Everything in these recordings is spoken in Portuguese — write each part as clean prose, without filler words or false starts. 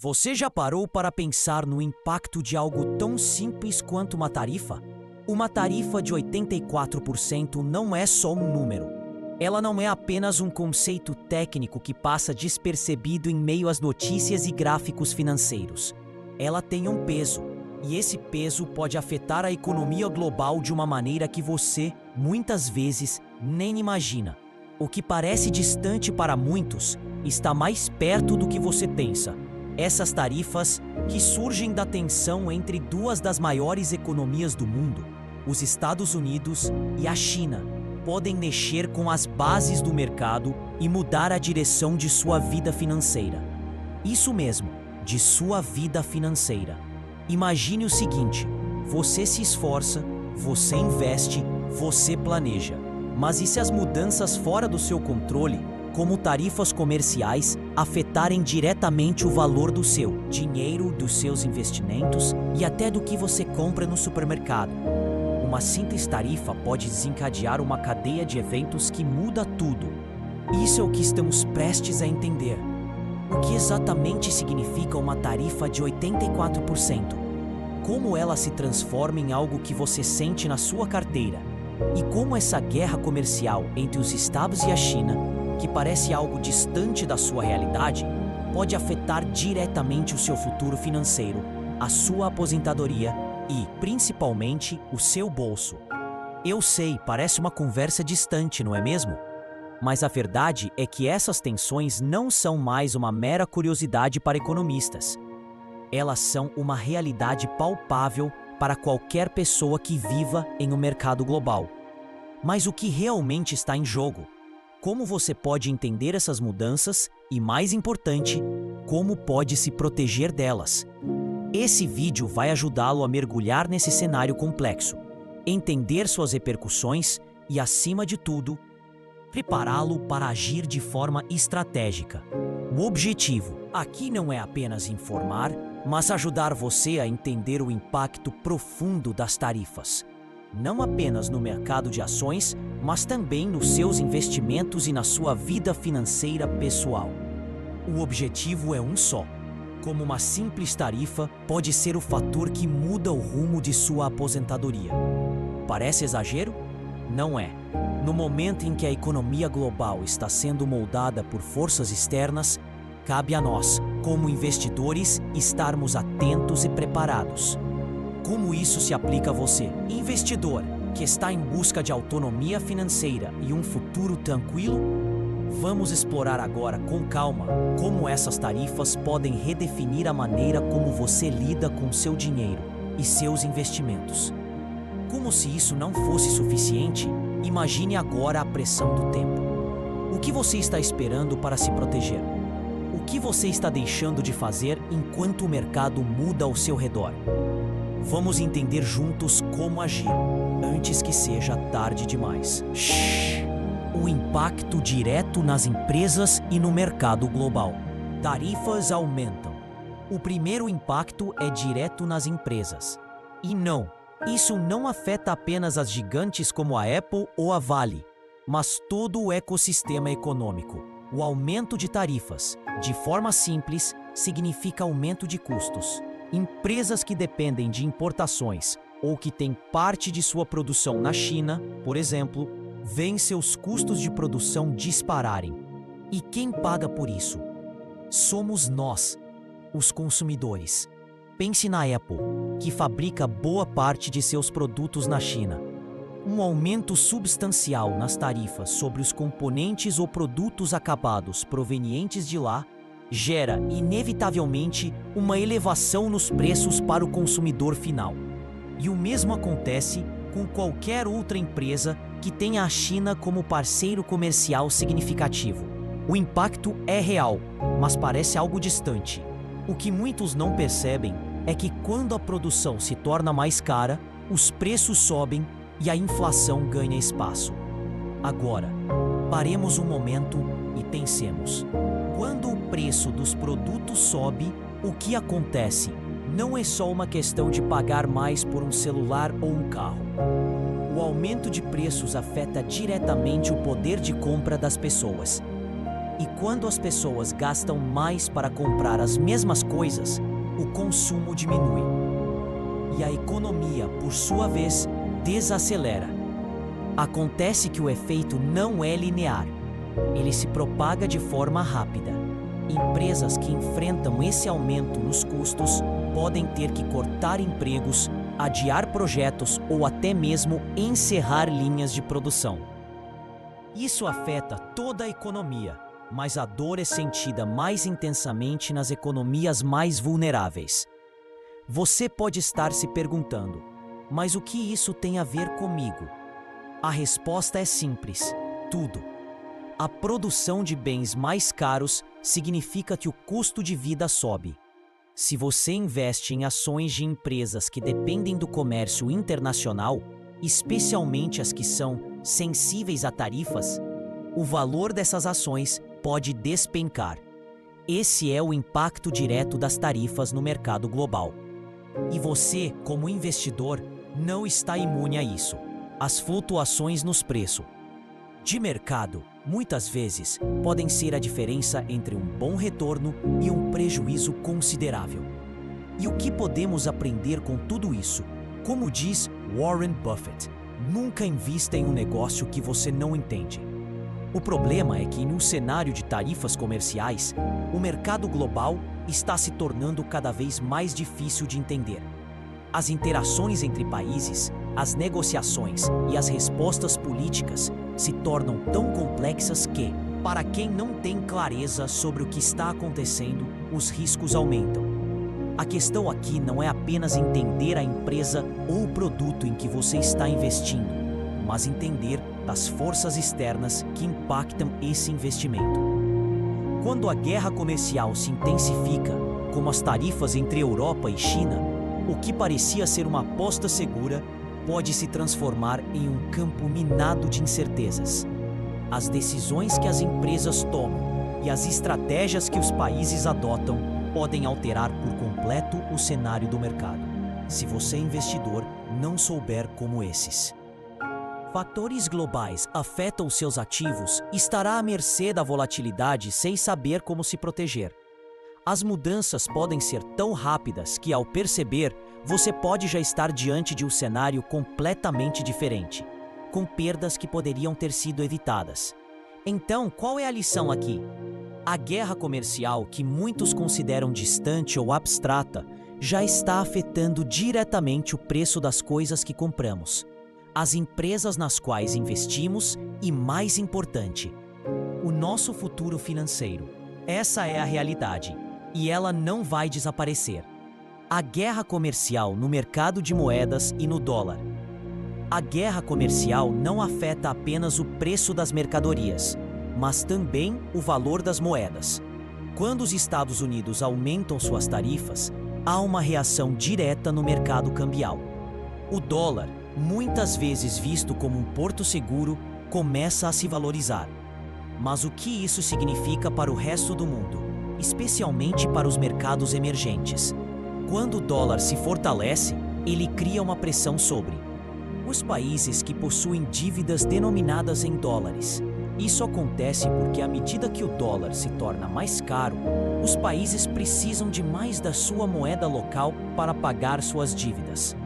Você já parou para pensar no impacto de algo tão simples quanto uma tarifa? Uma tarifa de 84% não é só um número. Ela não é apenas um conceito técnico que passa despercebido em meio às notícias e gráficos financeiros. Ela tem um peso, e esse peso pode afetar a economia global de uma maneira que você, muitas vezes, nem imagina. O que parece distante para muitos está mais perto do que você pensa. Essas tarifas, que surgem da tensão entre duas das maiores economias do mundo, os Estados Unidos e a China, podem mexer com as bases do mercado e mudar a direção de sua vida financeira. Isso mesmo, de sua vida financeira. Imagine o seguinte: você se esforça, você investe, você planeja. Mas e se as mudanças fora do seu controle, como tarifas comerciais, afetarem diretamente o valor do seu dinheiro, dos seus investimentos e até do que você compra no supermercado? Uma simples tarifa pode desencadear uma cadeia de eventos que muda tudo. Isso é o que estamos prestes a entender. O que exatamente significa uma tarifa de 84%? Como ela se transforma em algo que você sente na sua carteira? E como essa guerra comercial entre os Estados e a China, que parece algo distante da sua realidade, pode afetar diretamente o seu futuro financeiro, a sua aposentadoria e, principalmente, o seu bolso. Eu sei, parece uma conversa distante, não é mesmo? Mas a verdade é que essas tensões não são mais uma mera curiosidade para economistas. Elas são uma realidade palpável para qualquer pessoa que viva em um mercado global. Mas o que realmente está em jogo? Como você pode entender essas mudanças e, mais importante, como pode se proteger delas? Esse vídeo vai ajudá-lo a mergulhar nesse cenário complexo, entender suas repercussões e, acima de tudo, prepará-lo para agir de forma estratégica. O objetivo aqui não é apenas informar, mas ajudar você a entender o impacto profundo das tarifas, não apenas no mercado de ações, mas também nos seus investimentos e na sua vida financeira pessoal. O objetivo é um só: como uma simples tarifa pode ser o fator que muda o rumo de sua aposentadoria. Parece exagero? Não é. No momento em que a economia global está sendo moldada por forças externas, cabe a nós, como investidores, estarmos atentos e preparados. Como isso se aplica a você, investidor, que está em busca de autonomia financeira e um futuro tranquilo? Vamos explorar agora com calma como essas tarifas podem redefinir a maneira como você lida com seu dinheiro e seus investimentos. Como se isso não fosse suficiente, imagine agora a pressão do tempo. O que você está esperando para se proteger? O que você está deixando de fazer enquanto o mercado muda ao seu redor? Vamos entender juntos como agir antes que seja tarde demais. O impacto direto nas empresas e no mercado global. Tarifas aumentam. O primeiro impacto é direto nas empresas. E não, isso não afeta apenas as gigantes como a Apple ou a Vale, mas todo o ecossistema econômico. O aumento de tarifas, de forma simples, significa aumento de custos. Empresas que dependem de importações ou que têm parte de sua produção na China, por exemplo, veem seus custos de produção dispararem. E quem paga por isso? Somos nós, os consumidores. Pense na Apple, que fabrica boa parte de seus produtos na China. Um aumento substancial nas tarifas sobre os componentes ou produtos acabados provenientes de lá gera, inevitavelmente, uma elevação nos preços para o consumidor final. E o mesmo acontece com qualquer outra empresa que tenha a China como parceiro comercial significativo. O impacto é real, mas parece algo distante. O que muitos não percebem é que quando a produção se torna mais cara, os preços sobem e a inflação ganha espaço. Agora, paremos um momento e pensemos. Quando o preço dos produtos sobe, o que acontece? Não é só uma questão de pagar mais por um celular ou um carro. O aumento de preços afeta diretamente o poder de compra das pessoas. E quando as pessoas gastam mais para comprar as mesmas coisas, o consumo diminui. E a economia, por sua vez, desacelera. Acontece que o efeito não é linear. Ele se propaga de forma rápida. Empresas que enfrentam esse aumento nos custos podem ter que cortar empregos, adiar projetos ou até mesmo encerrar linhas de produção. Isso afeta toda a economia, mas a dor é sentida mais intensamente nas economias mais vulneráveis. Você pode estar se perguntando, mas o que isso tem a ver comigo? A resposta é simples: tudo. A produção de bens mais caros significa que o custo de vida sobe. Se você investe em ações de empresas que dependem do comércio internacional, especialmente as que são sensíveis a tarifas, o valor dessas ações pode despencar. Esse é o impacto direto das tarifas no mercado global. E você, como investidor, não está imune a isso. As flutuações nos preços de mercado, muitas vezes, podem ser a diferença entre um bom retorno e um prejuízo considerável. E o que podemos aprender com tudo isso? Como diz Warren Buffett, nunca invista em um negócio que você não entende. O problema é que, num cenário de tarifas comerciais, o mercado global está se tornando cada vez mais difícil de entender. As interações entre países, as negociações e as respostas políticas se tornam tão complexas que, para quem não tem clareza sobre o que está acontecendo, os riscos aumentam. A questão aqui não é apenas entender a empresa ou o produto em que você está investindo, mas entender das forças externas que impactam esse investimento. Quando a guerra comercial se intensifica, como as tarifas entre Europa e China, o que parecia ser uma aposta segura pode se transformar em um campo minado de incertezas. As decisões que as empresas tomam e as estratégias que os países adotam podem alterar por completo o cenário do mercado, se você, investidor, não souber como esses fatores globais afetam seus ativos, estará à mercê da volatilidade sem saber como se proteger. As mudanças podem ser tão rápidas que, ao perceber, você pode já estar diante de um cenário completamente diferente, com perdas que poderiam ter sido evitadas. Então, qual é a lição aqui? A guerra comercial, que muitos consideram distante ou abstrata, já está afetando diretamente o preço das coisas que compramos, as empresas nas quais investimos e, mais importante, o nosso futuro financeiro. Essa é a realidade, e ela não vai desaparecer. A guerra comercial no mercado de moedas e no dólar. A guerra comercial não afeta apenas o preço das mercadorias, mas também o valor das moedas. Quando os Estados Unidos aumentam suas tarifas, há uma reação direta no mercado cambial. O dólar, muitas vezes visto como um porto seguro, começa a se valorizar. Mas o que isso significa para o resto do mundo, especialmente para os mercados emergentes? Quando o dólar se fortalece, ele cria uma pressão sobre os países que possuem dívidas denominadas em dólares. Isso acontece porque, à medida que o dólar se torna mais caro, os países precisam de mais da sua moeda local para pagar suas dívidas.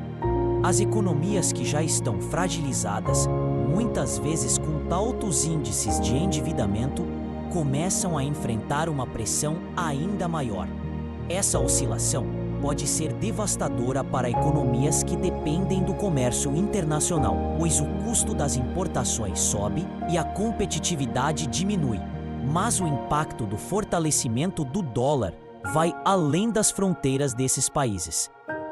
As economias que já estão fragilizadas, muitas vezes com altos índices de endividamento, começam a enfrentar uma pressão ainda maior. Essa oscilação pode ser devastadora para economias que dependem do comércio internacional, pois o custo das importações sobe e a competitividade diminui. Mas o impacto do fortalecimento do dólar vai além das fronteiras desses países.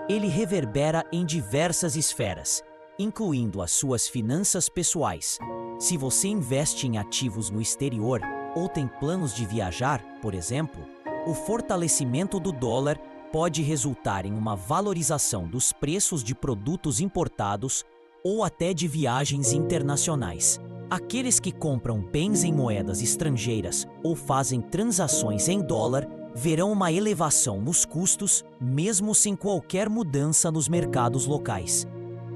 Ele reverbera em diversas esferas, incluindo as suas finanças pessoais. Se você investe em ativos no exterior ou tem planos de viajar, por exemplo, o fortalecimento do dólar pode resultar em uma valorização dos preços de produtos importados ou até de viagens internacionais. Aqueles que compram bens em moedas estrangeiras ou fazem transações em dólar verão uma elevação nos custos, mesmo sem qualquer mudança nos mercados locais.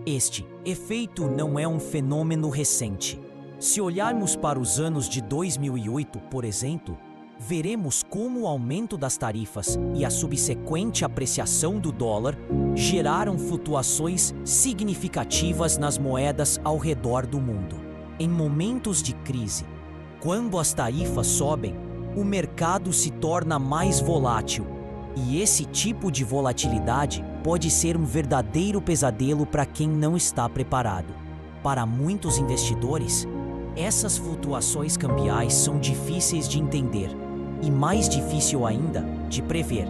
Este efeito não é um fenômeno recente. Se olharmos para os anos de 2008, por exemplo, veremos como o aumento das tarifas e a subsequente apreciação do dólar geraram flutuações significativas nas moedas ao redor do mundo. Em momentos de crise, quando as tarifas sobem, o mercado se torna mais volátil, e esse tipo de volatilidade pode ser um verdadeiro pesadelo para quem não está preparado. Para muitos investidores, essas flutuações cambiais são difíceis de entender e mais difícil ainda de prever.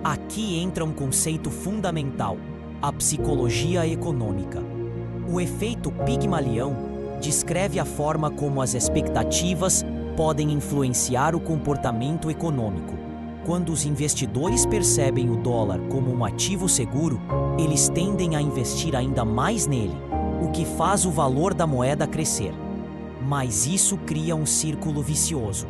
Aqui entra um conceito fundamental: a psicologia econômica. O efeito Pigmalion descreve a forma como as expectativas podem influenciar o comportamento econômico. Quando os investidores percebem o dólar como um ativo seguro, eles tendem a investir ainda mais nele, o que faz o valor da moeda crescer. Mas isso cria um círculo vicioso.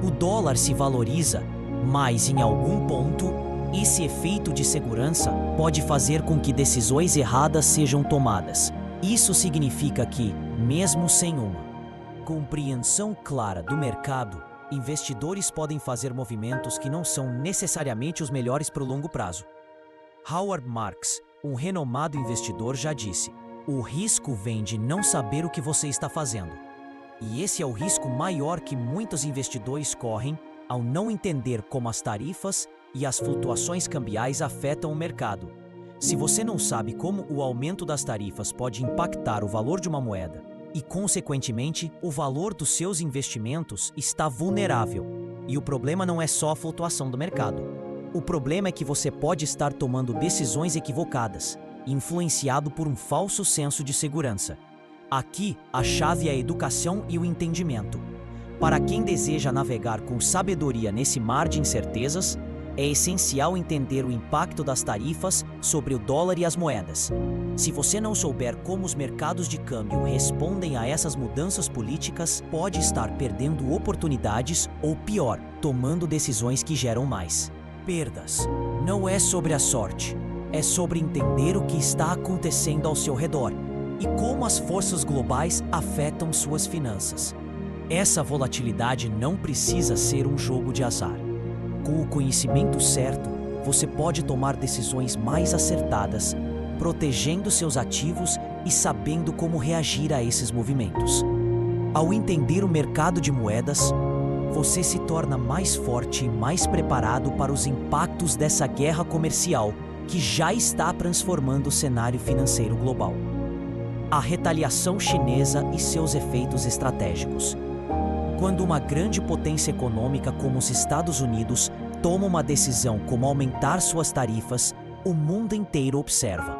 O dólar se valoriza, mas em algum ponto, esse efeito de segurança pode fazer com que decisões erradas sejam tomadas. Isso significa que, mesmo sem uma compreensão clara do mercado, investidores podem fazer movimentos que não são necessariamente os melhores para o longo prazo. Howard Marks, um renomado investidor, já disse: "O risco vem de não saber o que você está fazendo." E esse é o risco maior que muitos investidores correm ao não entender como as tarifas e as flutuações cambiais afetam o mercado. Se você não sabe como o aumento das tarifas pode impactar o valor de uma moeda e, consequentemente, o valor dos seus investimentos está vulnerável. E o problema não é só a flutuação do mercado. O problema é que você pode estar tomando decisões equivocadas, influenciado por um falso senso de segurança. Aqui, a chave é a educação e o entendimento. Para quem deseja navegar com sabedoria nesse mar de incertezas, é essencial entender o impacto das tarifas sobre o dólar e as moedas. Se você não souber como os mercados de câmbio respondem a essas mudanças políticas, pode estar perdendo oportunidades ou, pior, tomando decisões que geram mais perdas. Não é sobre a sorte, é sobre entender o que está acontecendo ao seu redor e como as forças globais afetam suas finanças. Essa volatilidade não precisa ser um jogo de azar. Com o conhecimento certo, você pode tomar decisões mais acertadas, protegendo seus ativos e sabendo como reagir a esses movimentos. Ao entender o mercado de moedas, você se torna mais forte e mais preparado para os impactos dessa guerra comercial que já está transformando o cenário financeiro global. A retaliação chinesa e seus efeitos estratégicos. Quando uma grande potência econômica como os Estados Unidos toma uma decisão como aumentar suas tarifas, o mundo inteiro observa.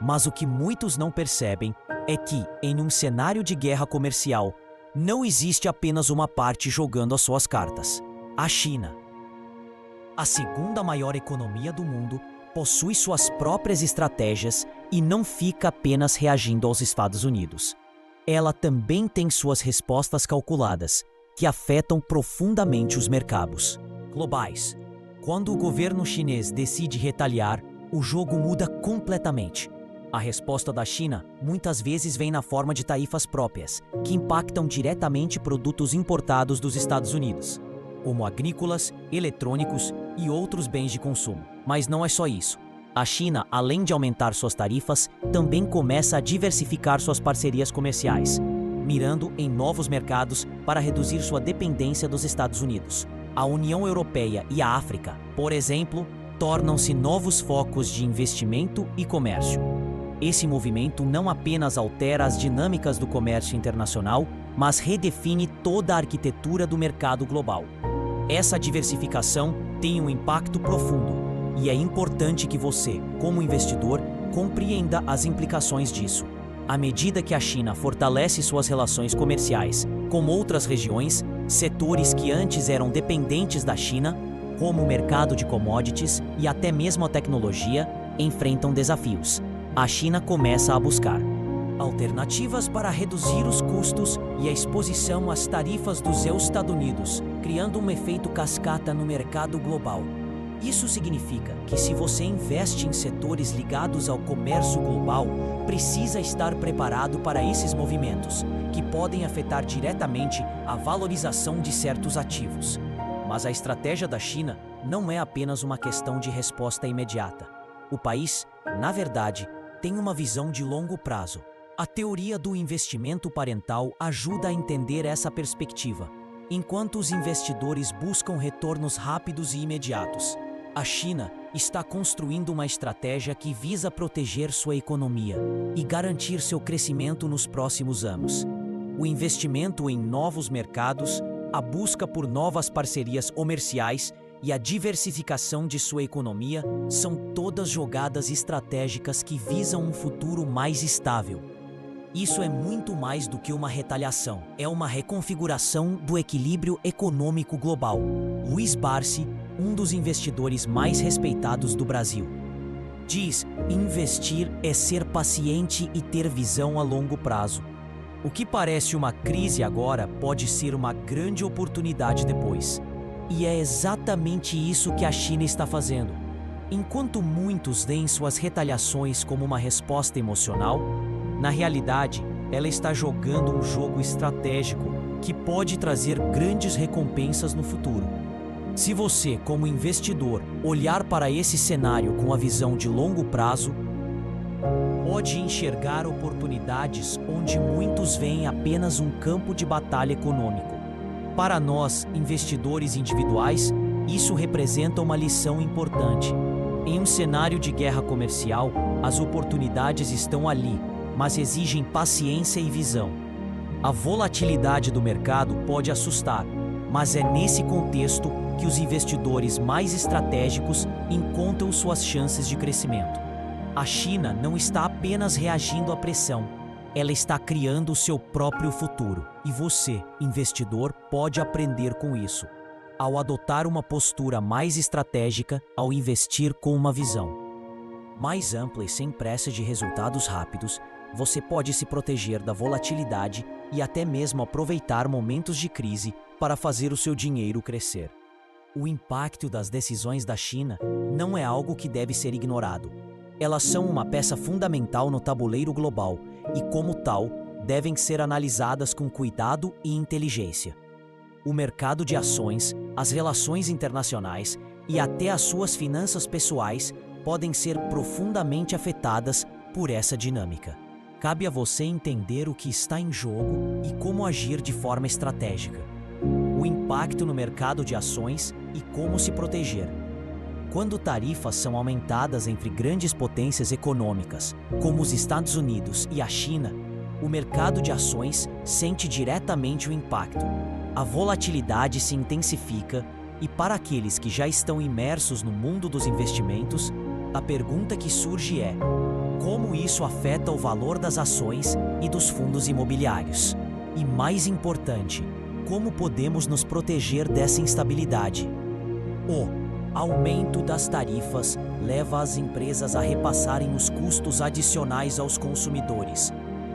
Mas o que muitos não percebem é que, em um cenário de guerra comercial, não existe apenas uma parte jogando as suas cartas: a China. A segunda maior economia do mundo possui suas próprias estratégias e não fica apenas reagindo aos Estados Unidos. Ela também tem suas respostas calculadas, que afetam profundamente os mercados globais. Quando o governo chinês decide retaliar, o jogo muda completamente. A resposta da China muitas vezes vem na forma de tarifas próprias, que impactam diretamente produtos importados dos Estados Unidos, como agrícolas, eletrônicos e outros bens de consumo. Mas não é só isso. A China, além de aumentar suas tarifas, também começa a diversificar suas parcerias comerciais, mirando em novos mercados para reduzir sua dependência dos Estados Unidos. A União Europeia e a África, por exemplo, tornam-se novos focos de investimento e comércio. Esse movimento não apenas altera as dinâmicas do comércio internacional, mas redefine toda a arquitetura do mercado global. Essa diversificação tem um impacto profundo. E é importante que você, como investidor, compreenda as implicações disso. À medida que a China fortalece suas relações comerciais com outras regiões, setores que antes eram dependentes da China, como o mercado de commodities e até mesmo a tecnologia, enfrentam desafios. A China começa a buscar alternativas para reduzir os custos e a exposição às tarifas dos Estados Unidos, criando um efeito cascata no mercado global. Isso significa que se você investe em setores ligados ao comércio global, precisa estar preparado para esses movimentos, que podem afetar diretamente a valorização de certos ativos. Mas a estratégia da China não é apenas uma questão de resposta imediata. O país, na verdade, tem uma visão de longo prazo. A teoria do investimento parental ajuda a entender essa perspectiva. Enquanto os investidores buscam retornos rápidos e imediatos, a China está construindo uma estratégia que visa proteger sua economia e garantir seu crescimento nos próximos anos. O investimento em novos mercados, a busca por novas parcerias comerciais e a diversificação de sua economia são todas jogadas estratégicas que visam um futuro mais estável. Isso é muito mais do que uma retaliação, é uma reconfiguração do equilíbrio econômico global. Luiz Barsi, um dos investidores mais respeitados do Brasil, diz: investir é ser paciente e ter visão a longo prazo. O que parece uma crise agora pode ser uma grande oportunidade depois. E é exatamente isso que a China está fazendo. Enquanto muitos veem suas retaliações como uma resposta emocional, na realidade, ela está jogando um jogo estratégico que pode trazer grandes recompensas no futuro. Se você, como investidor, olhar para esse cenário com a visão de longo prazo, pode enxergar oportunidades onde muitos veem apenas um campo de batalha econômico. Para nós, investidores individuais, isso representa uma lição importante. Em um cenário de guerra comercial, as oportunidades estão ali, mas exigem paciência e visão. A volatilidade do mercado pode assustar, mas é nesse contexto que os investidores mais estratégicos encontram suas chances de crescimento. A China não está apenas reagindo à pressão, ela está criando o seu próprio futuro. E você, investidor, pode aprender com isso, ao adotar uma postura mais estratégica, ao investir com uma visão mais ampla e sem pressa de resultados rápidos. Você pode se proteger da volatilidade e até mesmo aproveitar momentos de crise para fazer o seu dinheiro crescer. O impacto das decisões da China não é algo que deve ser ignorado. Elas são uma peça fundamental no tabuleiro global e, como tal, devem ser analisadas com cuidado e inteligência. O mercado de ações, as relações internacionais e até as suas finanças pessoais podem ser profundamente afetadas por essa dinâmica. Cabe a você entender o que está em jogo e como agir de forma estratégica. O impacto no mercado de ações e como se proteger. Quando tarifas são aumentadas entre grandes potências econômicas, como os Estados Unidos e a China, o mercado de ações sente diretamente o impacto. A volatilidade se intensifica e, para aqueles que já estão imersos no mundo dos investimentos, a pergunta que surge é: como isso afeta o valor das ações e dos fundos imobiliários? E, mais importante, como podemos nos proteger dessa instabilidade? O aumento das tarifas leva as empresas a repassarem os custos adicionais aos consumidores.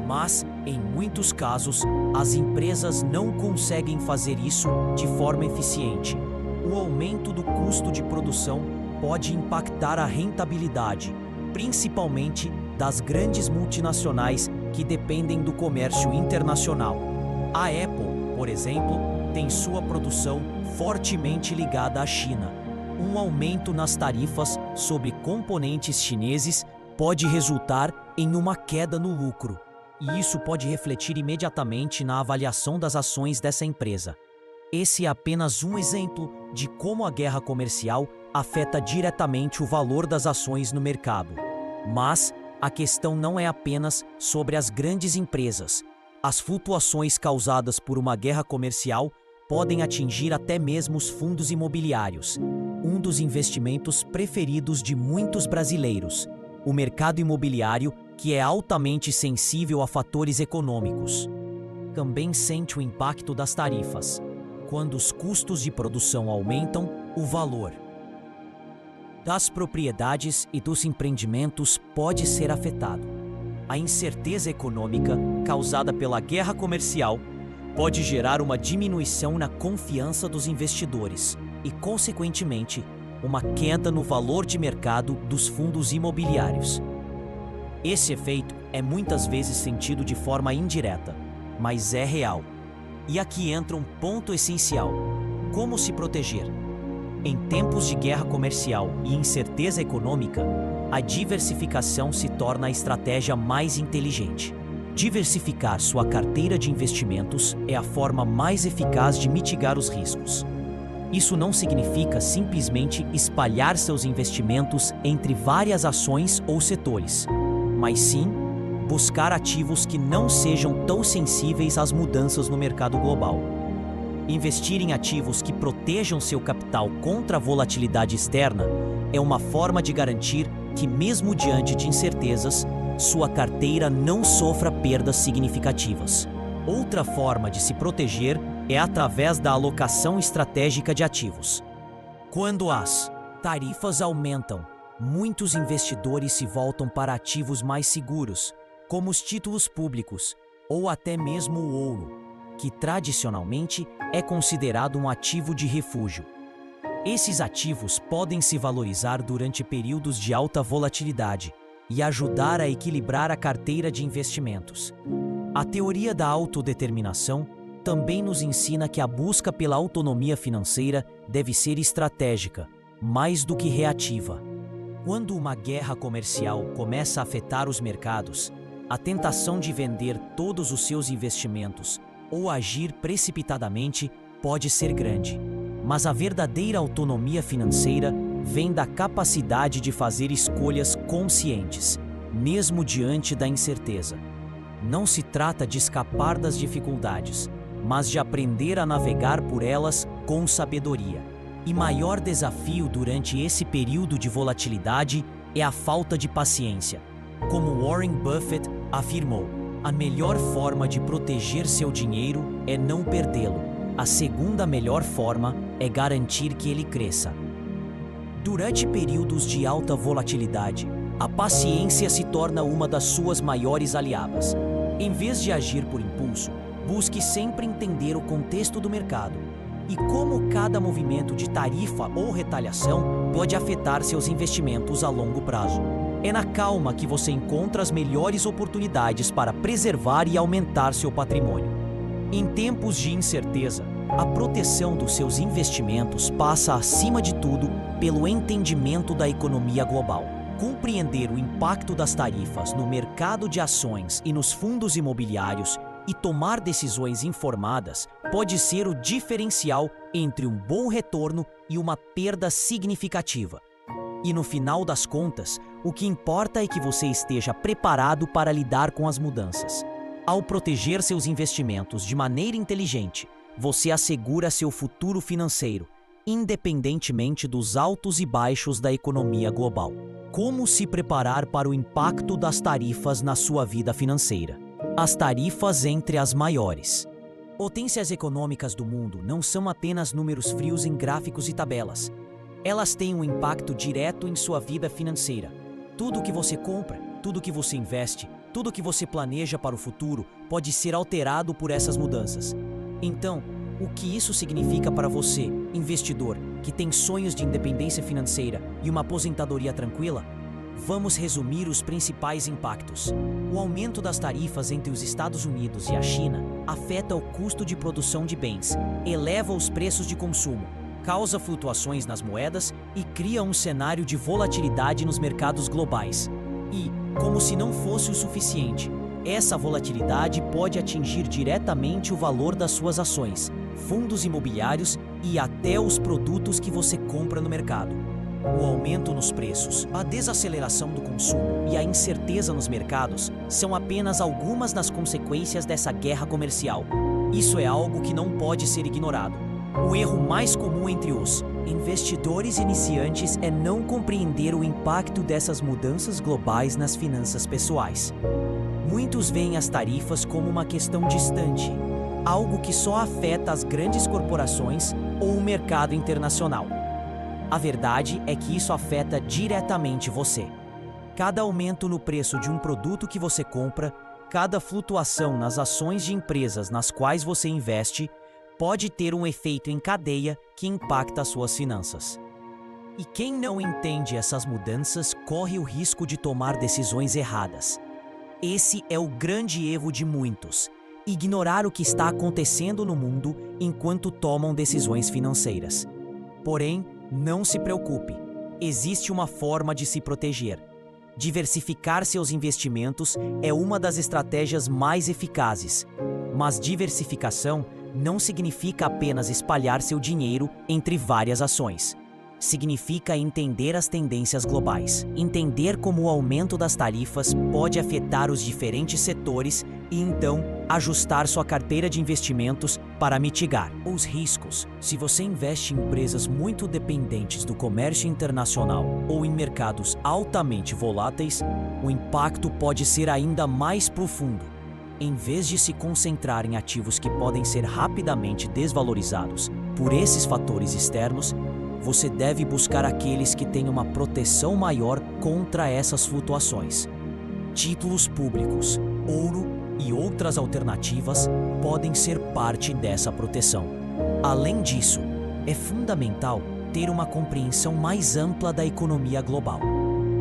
Mas, em muitos casos, as empresas não conseguem fazer isso de forma eficiente. O aumento do custo de produção pode impactar a rentabilidade, principalmente das grandes multinacionais que dependem do comércio internacional. A Apple, por exemplo, tem sua produção fortemente ligada à China. Um aumento nas tarifas sobre componentes chineses pode resultar em uma queda no lucro, e isso pode refletir imediatamente na avaliação das ações dessa empresa. Esse é apenas um exemplo de como a guerra comercial afeta diretamente o valor das ações no mercado. Mas a questão não é apenas sobre as grandes empresas. As flutuações causadas por uma guerra comercial podem atingir até mesmo os fundos imobiliários, um dos investimentos preferidos de muitos brasileiros. O mercado imobiliário, que é altamente sensível a fatores econômicos, também sente o impacto das tarifas. Quando os custos de produção aumentam, o valor das propriedades e dos empreendimentos pode ser afetado. A incerteza econômica causada pela guerra comercial pode gerar uma diminuição na confiança dos investidores e, consequentemente, uma queda no valor de mercado dos fundos imobiliários. Esse efeito é muitas vezes sentido de forma indireta, mas é real. E aqui entra um ponto essencial: como se proteger? Em tempos de guerra comercial e incerteza econômica, a diversificação se torna a estratégia mais inteligente. Diversificar sua carteira de investimentos é a forma mais eficaz de mitigar os riscos. Isso não significa simplesmente espalhar seus investimentos entre várias ações ou setores, mas sim buscar ativos que não sejam tão sensíveis às mudanças no mercado global. Investir em ativos que protejam seu capital contra a volatilidade externa é uma forma de garantir que, mesmo diante de incertezas, sua carteira não sofra perdas significativas. Outra forma de se proteger é através da alocação estratégica de ativos. Quando as tarifas aumentam, muitos investidores se voltam para ativos mais seguros, como os títulos públicos ou até mesmo o ouro, que tradicionalmente é considerado um ativo de refúgio. Esses ativos podem se valorizar durante períodos de alta volatilidade e ajudar a equilibrar a carteira de investimentos. A teoria da autodeterminação também nos ensina que a busca pela autonomia financeira deve ser estratégica, mais do que reativa. Quando uma guerra comercial começa a afetar os mercados, a tentação de vender todos os seus investimentos ou agir precipitadamente pode ser grande. Mas a verdadeira autonomia financeira vem da capacidade de fazer escolhas conscientes, mesmo diante da incerteza. Não se trata de escapar das dificuldades, mas de aprender a navegar por elas com sabedoria. E maior desafio durante esse período de volatilidade é a falta de paciência. Como Warren Buffett afirmou, a melhor forma de proteger seu dinheiro é não perdê-lo. A segunda melhor forma é garantir que ele cresça. Durante períodos de alta volatilidade, a paciência se torna uma das suas maiores aliadas. Em vez de agir por impulso, busque sempre entender o contexto do mercado e como cada movimento de tarifa ou retaliação pode afetar seus investimentos a longo prazo. É na calma que você encontra as melhores oportunidades para preservar e aumentar seu patrimônio. Em tempos de incerteza, a proteção dos seus investimentos passa, acima de tudo, pelo entendimento da economia global. Compreender o impacto das tarifas no mercado de ações e nos fundos imobiliários e tomar decisões informadas pode ser o diferencial entre um bom retorno e uma perda significativa. E no final das contas, o que importa é que você esteja preparado para lidar com as mudanças. Ao proteger seus investimentos de maneira inteligente, você assegura seu futuro financeiro, independentemente dos altos e baixos da economia global. Como se preparar para o impacto das tarifas na sua vida financeira? As tarifas entre as maiores. Potências econômicas do mundo não são apenas números frios em gráficos e tabelas. Elas têm um impacto direto em sua vida financeira. Tudo o que você compra, tudo o que você investe, tudo o que você planeja para o futuro pode ser alterado por essas mudanças. Então, o que isso significa para você, investidor, que tem sonhos de independência financeira e uma aposentadoria tranquila? Vamos resumir os principais impactos. O aumento das tarifas entre os Estados Unidos e a China afeta o custo de produção de bens, eleva os preços de consumo, causa flutuações nas moedas e cria um cenário de volatilidade nos mercados globais. E, como se não fosse o suficiente, essa volatilidade pode atingir diretamente o valor das suas ações, fundos imobiliários e até os produtos que você compra no mercado. O aumento nos preços, a desaceleração do consumo e a incerteza nos mercados são apenas algumas das consequências dessa guerra comercial. Isso é algo que não pode ser ignorado. O erro mais comum entre os investidores iniciantes é não compreender o impacto dessas mudanças globais nas finanças pessoais. Muitos veem as tarifas como uma questão distante, algo que só afeta as grandes corporações ou o mercado internacional. A verdade é que isso afeta diretamente você. Cada aumento no preço de um produto que você compra, cada flutuação nas ações de empresas nas quais você investe, pode ter um efeito em cadeia que impacta as suas finanças. E quem não entende essas mudanças corre o risco de tomar decisões erradas. Esse é o grande erro de muitos: ignorar o que está acontecendo no mundo enquanto tomam decisões financeiras. Porém, não se preocupe, existe uma forma de se proteger. Diversificar seus investimentos é uma das estratégias mais eficazes. Mas diversificação não significa apenas espalhar seu dinheiro entre várias ações. Significa entender as tendências globais, entender como o aumento das tarifas pode afetar os diferentes setores e então ajustar sua carteira de investimentos para mitigar os riscos. Se você investe em empresas muito dependentes do comércio internacional ou em mercados altamente voláteis, o impacto pode ser ainda mais profundo. Em vez de se concentrar em ativos que podem ser rapidamente desvalorizados por esses fatores externos, você deve buscar aqueles que têm uma proteção maior contra essas flutuações. Títulos públicos, ouro e outras alternativas podem ser parte dessa proteção. Além disso, é fundamental ter uma compreensão mais ampla da economia global.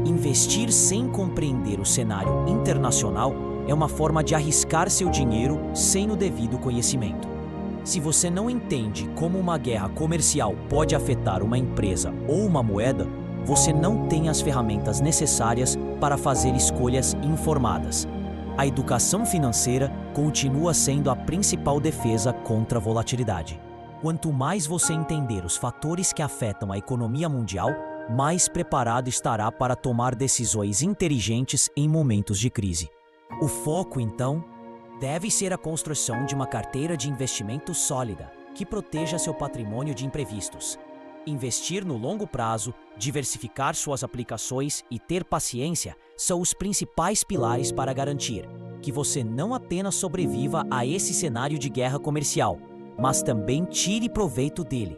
Investir sem compreender o cenário internacional é uma forma de arriscar seu dinheiro sem o devido conhecimento. Se você não entende como uma guerra comercial pode afetar uma empresa ou uma moeda, você não tem as ferramentas necessárias para fazer escolhas informadas. A educação financeira continua sendo a principal defesa contra a volatilidade. Quanto mais você entender os fatores que afetam a economia mundial, mais preparado estará para tomar decisões inteligentes em momentos de crise. O foco, então, deve ser a construção de uma carteira de investimento sólida, que proteja seu patrimônio de imprevistos. Investir no longo prazo, diversificar suas aplicações e ter paciência são os principais pilares para garantir que você não apenas sobreviva a esse cenário de guerra comercial, mas também tire proveito dele.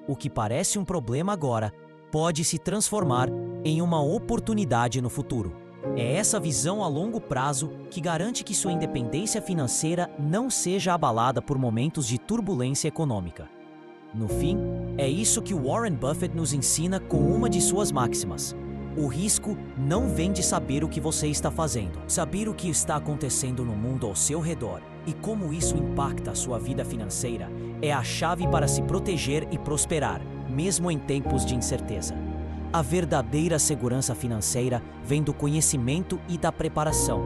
O que parece um problema agora pode se transformar em uma oportunidade no futuro. É essa visão a longo prazo que garante que sua independência financeira não seja abalada por momentos de turbulência econômica. No fim, é isso que Warren Buffett nos ensina com uma de suas máximas: o risco não vem de saber o que você está fazendo. Saber o que está acontecendo no mundo ao seu redor e como isso impacta a sua vida financeira é a chave para se proteger e prosperar, mesmo em tempos de incerteza. A verdadeira segurança financeira vem do conhecimento e da preparação.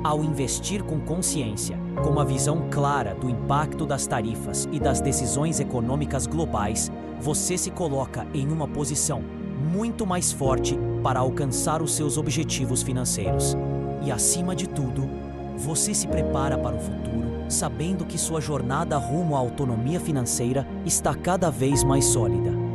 Ao investir com consciência, com uma visão clara do impacto das tarifas e das decisões econômicas globais, você se coloca em uma posição muito mais forte para alcançar os seus objetivos financeiros. E, acima de tudo, você se prepara para o futuro, sabendo que sua jornada rumo à autonomia financeira está cada vez mais sólida.